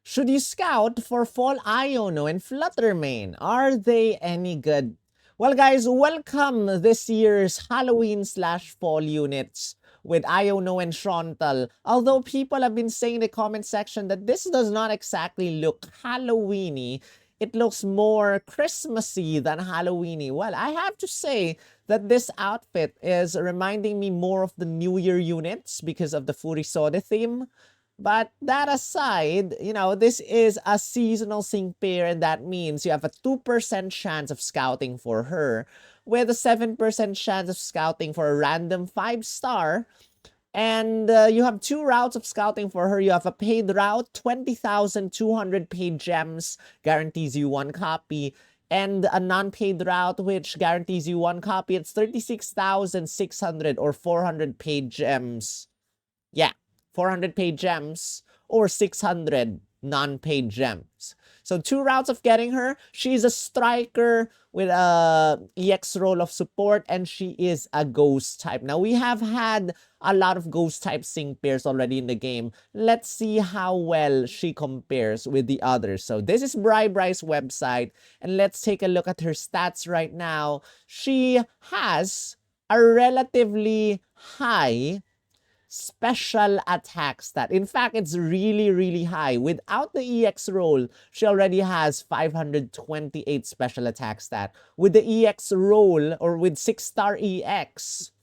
Should you scout for Fall Iono and Flutter main? Are they any good? Well, guys, welcome this year's Halloween/Fall units with Iono and Frontal. Although people have been saying in the comment section that this does not exactly look Halloweeny, it looks more Christmassy than Halloweeny. Well, I have to say that this outfit is reminding me more of the New Year units because of the Furisode theme. But that aside, this is a seasonal sync pair, and that means you have a 2% chance of scouting for her, with a 7% chance of scouting for a random 5-star. And you have 2 routes of scouting for her. You have a paid route, 20,200 paid gems, guarantees you 1 copy. And a non-paid route, which guarantees you 1 copy. It's 36,600 or 400 paid gems. Yeah, 400 paid gems or 600 non-paid gems. So 2 routes of getting her. She's a striker with a EX role of support, and she is a ghost type. Now, we have had a lot of ghost type sync pairs already in the game. Let's see how well she compares with the others. So this is Brybry's website, and let's take a look at her stats right now. She has a relatively high special attack stat. In fact, it's really, really high. Without the EX roll, she already has 528 special attack stat. With the EX roll, or with 6-star EX,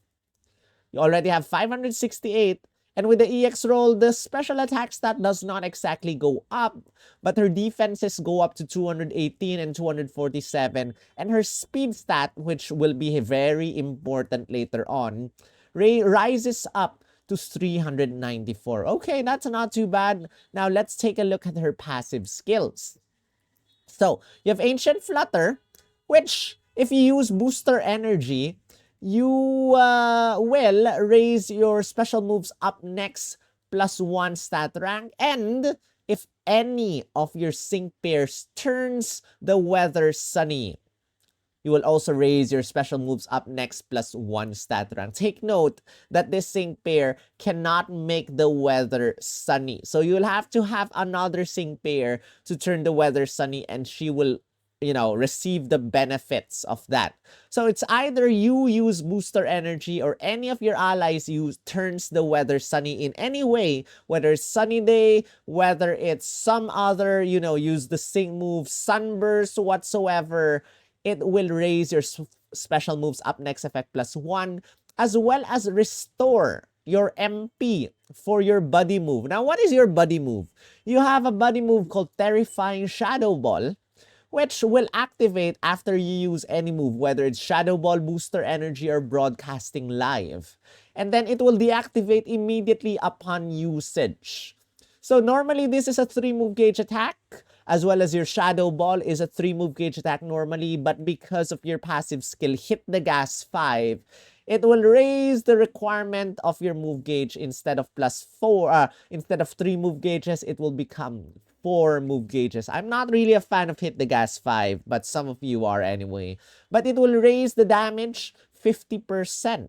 you already have 568. And with the EX roll, the special attack stat does not exactly go up, but her defenses go up to 218 and 247. And her speed stat, which will be very important later on, rises up to 394. Okay, that's not too bad. Now, let's take a look at her passive skills. So, you have Ancient Flutter, which, if you use Booster Energy, you will raise your special moves up next +1 stat rank. And if any of your sync pairs turns the weather sunny, you will also raise your special moves up next +1 stat rank. Take note that this sync pair cannot make the weather sunny. So you'll have to have another sync pair to turn the weather sunny, and she will, receive the benefits of that. So it's either you use Booster Energy or any of your allies turns the weather sunny in any way, whether it's sunny day, whether it's some other, use the sync move, sunburst, whatsoever. It will raise your special moves up next effect +1, as well as restore your MP for your buddy move. Now, what is your buddy move? You have a buddy move called Terrifying Shadow Ball, which will activate after you use any move, whether it's Shadow Ball, Booster Energy, or Broadcasting Live. And then it will deactivate immediately upon usage. So normally, this is a 3-move gauge attack, as well as your Shadow Ball is a 3-move gauge attack normally, but because of your passive skill, Hit the Gas 5, it will raise the requirement of your move gauge. Instead of +4, instead of 3 move gauges, it will become 4 move gauges. I'm not really a fan of Hit the Gas 5, but some of you are anyway. But it will raise the damage 50%.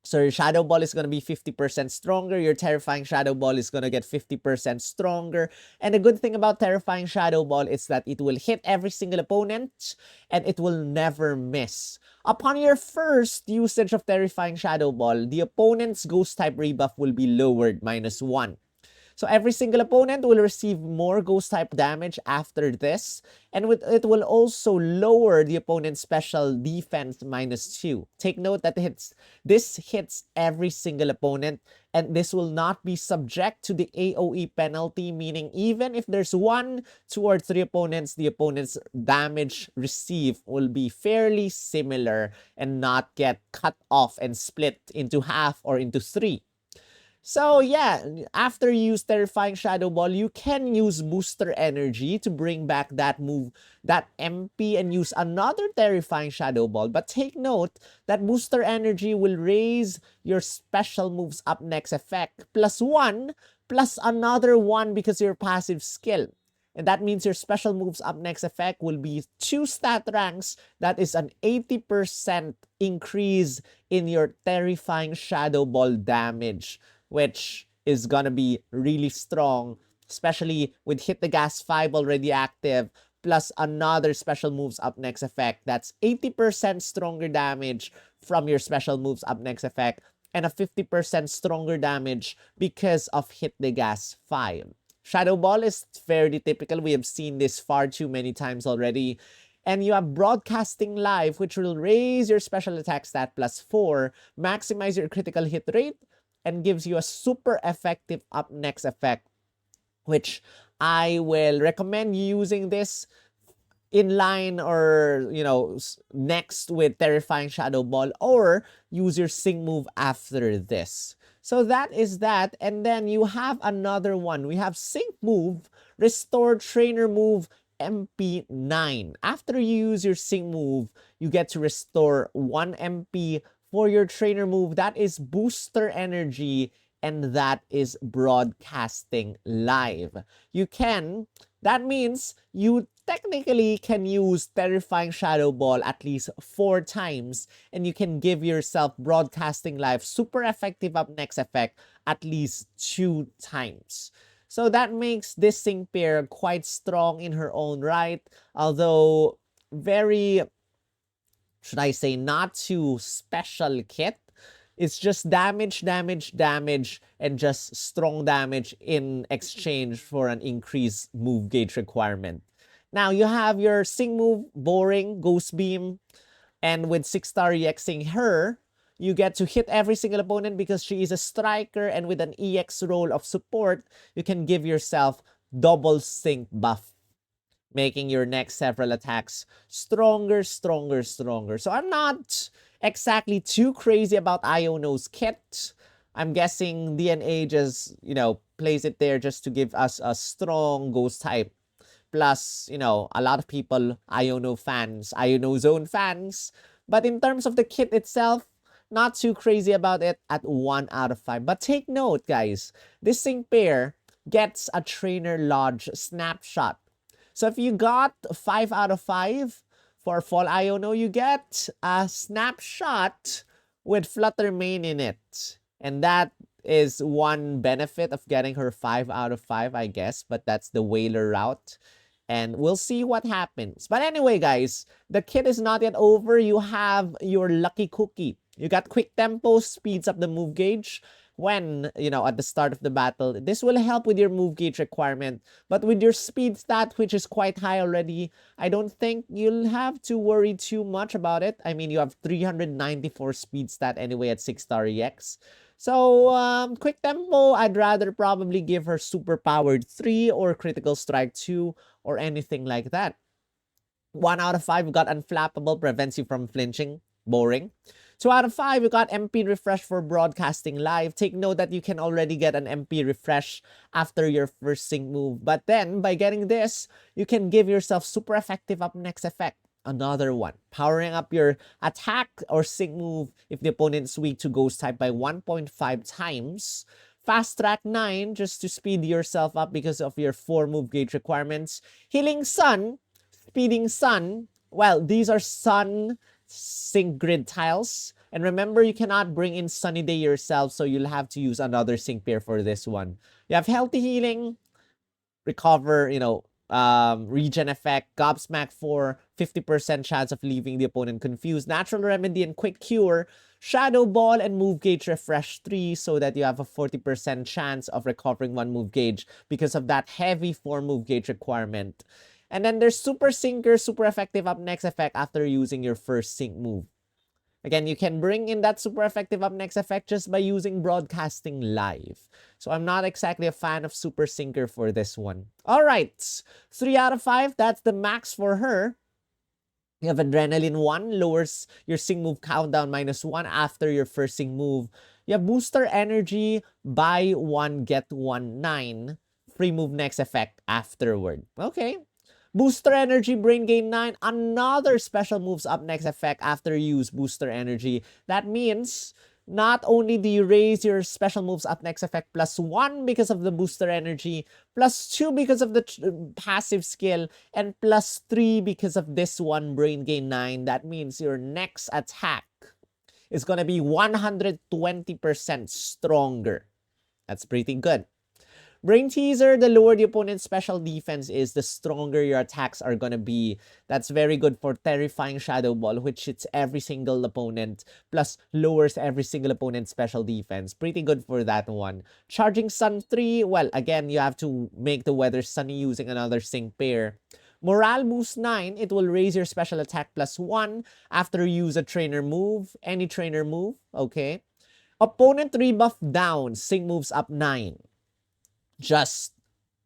So your Shadow Ball is going to be 50% stronger. Your Terrifying Shadow Ball is going to get 50% stronger. And the good thing about Terrifying Shadow Ball is that it will hit every single opponent and it will never miss. Upon your first usage of Terrifying Shadow Ball, the opponent's Ghost type rebuff will be lowered -1. So every single opponent will receive more ghost type damage after this, and it will also lower the opponent's special defense -2. Take note that this hits every single opponent, and this will not be subject to the AoE penalty, meaning even if there's 1, 2, or 3 opponents, the opponent's damage received will be fairly similar and not get cut off and split into half or into 3. So yeah, after you use Terrifying Shadow Ball, you can use Booster Energy to bring back that move, that MP, and use another Terrifying Shadow Ball. But take note that Booster Energy will raise your special moves up next effect +1 plus another 1 because of your passive skill. And that means your special moves up next effect will be 2 stat ranks. That is an 80% increase in your Terrifying Shadow Ball damage, which is gonna be really strong especially with Hit the Gas 5 already active, plus another special moves up next effect. That's 80% stronger damage from your special moves up next effect, and a 50% stronger damage because of Hit the Gas 5. Shadow Ball is fairly typical. We have seen this far too many times already. And you have Broadcasting Live, which will raise your special attack stat +4, maximize your critical hit rate, and gives you a super effective up next effect, which I will recommend using this in line or, next with Terrifying Shadow Ball, or use your Sing move after this. So that is that. And then you have another one. We have Sync move, Restore Trainer move, MP9. After you use your Sync move, you get to restore 1 MP for your trainer move. That is Booster Energy, and that is Broadcasting Live. That means you technically can use Terrifying Shadow Ball at least 4 times, and you can give yourself Broadcasting Live super effective up next effect at least 2 times. So that makes this Sync pair quite strong in her own right, although very, should I say, not too special kit. It's just damage, damage, damage, and just strong damage in exchange for an increased move gauge requirement. Now, you have your Sing move, Boring, Ghost Beam, and with 6-star EXing her, you get to hit every single opponent because she is a striker, and with an EX role of support, you can give yourself double Sync buff, making your next several attacks stronger, stronger, stronger. So I'm not exactly too crazy about Iono's kit. I'm guessing DNA just, plays it there just to give us a strong ghost type. Plus, a lot of people, Iono fans, Iono Zone fans. But in terms of the kit itself, not too crazy about it at 1 out of 5. But take note, guys, this Sync pair gets a Trainer Lodge snapshot. So if you got 5 out of 5 for Fall Iono, you get a snapshot with Flutter main in it. And that is one benefit of getting her 5 out of 5, I guess. But that's the Whaler route. And we'll see what happens. But anyway, guys, the kit is not yet over. You have your Lucky Cookie. You got Quick Tempo, speeds up the move gauge when, at the start of the battle. This will help with your move gauge requirement. But with your speed stat, which is quite high already, I don't think you'll have to worry too much about it. I mean, you have 394 speed stat anyway at 6-star EX. So, Quick Tempo, I'd rather probably give her Super Powered 3 or Critical Strike 2 or anything like that. 1 out of 5, you got Unflappable, prevents you from flinching. Boring. 2 out of 5, you got MP Refresh for Broadcasting Live. Take note that you can already get an MP Refresh after your first Sync move. But then, by getting this, you can give yourself super effective up next effect. Another one. Powering up your attack or Sync move if the opponent's weak to Ghost type by 1.5 times. Fast Track 9 just to speed yourself up because of your 4 move gauge requirements. Healing Sun, Speeding Sun. Well, these are Sun Sync grid tiles. And remember, you cannot bring in Sunny Day yourself, so you'll have to use another Sync pair for this one. You have Healthy Healing, Recover, Regen Effect, Gobsmack 4, 50% chance of leaving the opponent confused, Natural Remedy and Quick Cure, Shadow Ball, and Move Gauge Refresh 3 so that you have a 40% chance of recovering 1 move gauge because of that heavy 4 move gauge requirement. And then there's Super Syncer, super effective up next effect after using your first Sync move. Again, you can bring in that super effective up next effect just by using Broadcasting Live. So I'm not exactly a fan of Super Syncer for this one. All right, 3 out of 5, that's the max for her. You have Adrenaline 1, lowers your Sync move countdown -1 after your first Sync move. You have Booster Energy, buy 1, get 1, 9. Free move next effect afterward. Okay. Booster Energy, Brain Gain 9. Another special moves up next effect after you use Booster Energy. That means not only do you raise your special moves up next effect +1 because of the Booster Energy, +2 because of the passive skill, and +3 because of this one, Brain Gain 9. That means your next attack is going to be 120% stronger. That's pretty good. Brain teaser, the lower the opponent's special defense is, the stronger your attacks are gonna be. That's very good for terrifying shadow ball, which hits every single opponent, plus lowers every single opponent's special defense. Pretty good for that one. Charging Sun 3, well, again, you have to make the weather sunny using another sync pair. Morale boost 9, it will raise your special attack +1 after you use a trainer move, any trainer move, okay? Opponent rebuff down, sync moves up 9. Just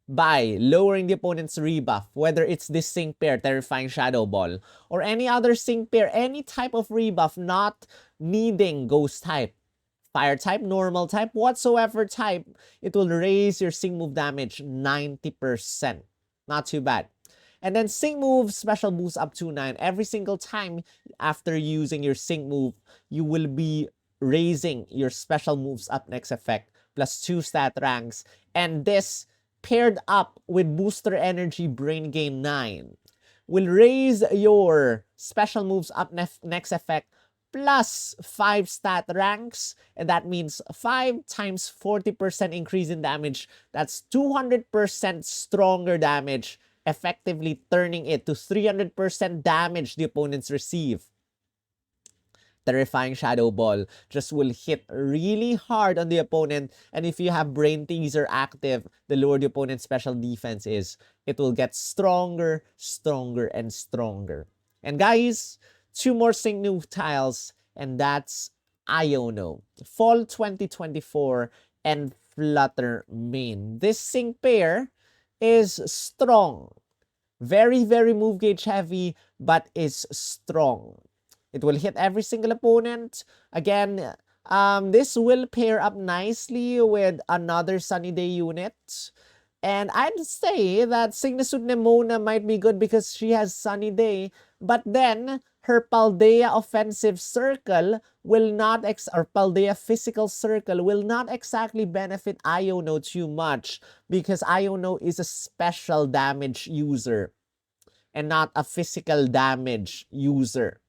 by lowering the opponent's rebuff, whether it's this sync pair, Terrifying Shadow Ball, or any other sync pair, any type of rebuff not needing Ghost type, Fire type, Normal type, whatsoever type, it will raise your sync move damage 90%. Not too bad. And then sync move special boost up to 9. Every single time after using your sync move, you will be raising your special moves up next effect +2 stat ranks. And this paired up with booster energy brain gain 9 will raise your special moves up next effect +5 stat ranks, and that means 5 times 40% increase in damage. That's 200% stronger damage, effectively turning it to 300% damage the opponents receive. Terrifying Shadow Ball just will hit really hard on the opponent, and if you have Brain Teaser active, the lower the opponent's special defense is, it will get stronger, stronger, and stronger. And guys, 2 more sync new tiles, and that's Iono, Fall 2024, and Flutter main. This sync pair is strong. Very, very move gauge heavy, but is strong. It will hit every single opponent. Again, this will pair up nicely with another Sunny Day unit. And I'd say that Signisud Nemona might be good because she has Sunny Day. But then, her Paldea Offensive Circle will not, or Paldea Physical Circle will not exactly benefit Iono too much, because Iono is a special damage user and not a physical damage user.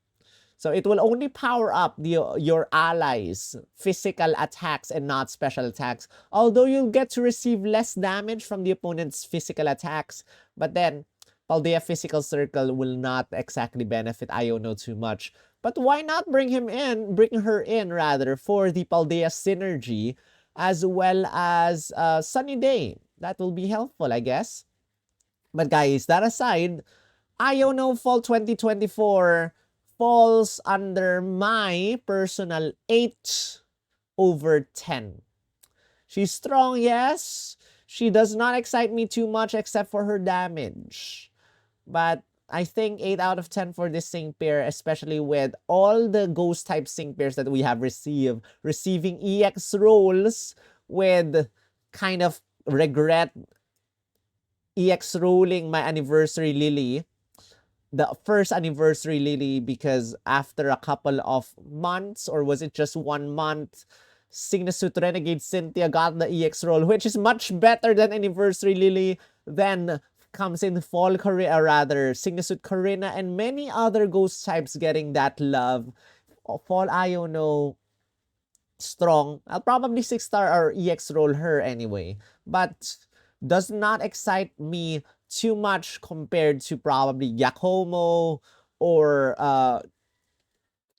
So it will only power up your allies' physical attacks and not special attacks. Although you'll get to receive less damage from the opponent's physical attacks. But then, Paldea Physical Circle will not exactly benefit Iono too much. But why not bring her in rather, for the Paldea Synergy as well as Sunny Day. That will be helpful, I guess. But guys, that aside, Iono Fall 2024 falls under my personal 8/10. She's strong, yes. She does not excite me too much except for her damage. But I think 8/10 for this sync pair, especially with all the ghost type sync pairs that we have receiving EX rolls with kind of regret EX rolling my anniversary Lily. The first anniversary Lily, because after a couple of months, or was it just 1 month, Signisud Renegade Cynthia got the EX roll, which is much better than anniversary Lily. Then comes in Fall Karina, rather Signisud Karina, and many other ghost types getting that love. Fall Iono, strong. I'll probably 6-star or EX roll her anyway, but does not excite me too much compared to probably Giacomo or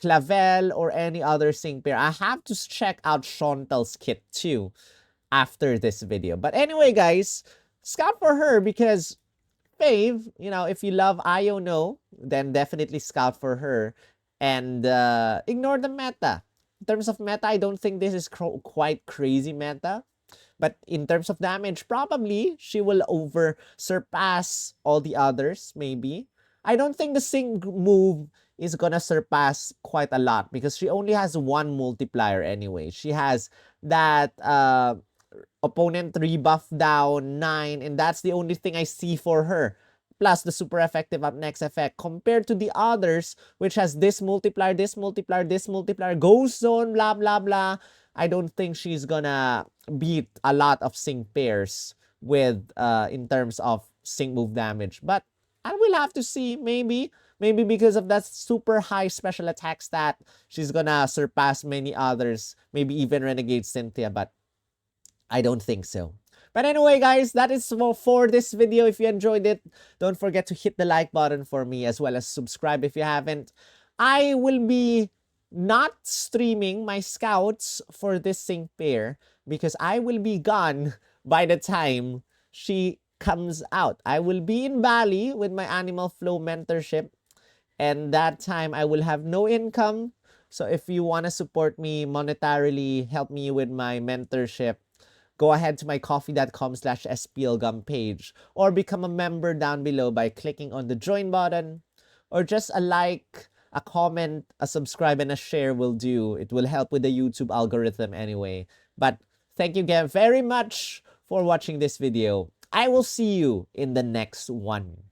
Clavel or any other sync pair. I have to check out Chantal's kit too after this video. But anyway, guys, scout for her because Fave, you know, if you love Iono, then definitely scout for her and ignore the meta. In terms of meta, I don't think this is quite crazy meta. But in terms of damage, probably she will surpass all the others, maybe. I don't think the sync move is gonna surpass quite a lot because she only has 1 multiplier anyway. She has that opponent rebuff down 9, and that's the only thing I see for her. Plus the super effective up next effect compared to the others, which has this multiplier, this multiplier, this multiplier, ghost zone, blah, blah, blah. I don't think she's gonna beat a lot of sync pairs with in terms of sync move damage. But I will have to see. Maybe because of that super high special attack stat, she's gonna surpass many others. Maybe even Renegade Cynthia, but I don't think so. But anyway, guys, that is for this video. If you enjoyed it, don't forget to hit the like button for me as well as subscribe if you haven't. I will be not streaming my scouts for this sync pair because I will be gone by the time she comes out. I will be in Bali with my Animal Flow mentorship, and that time I will have no income. So if you want to support me monetarily, help me with my mentorship, go ahead to my coffee.com/splgum page or become a member down below by clicking on the join button, or just a like, a comment, a subscribe, and a share will do. It will help with the YouTube algorithm anyway. But thank you again very much for watching this video. I will see you in the next one.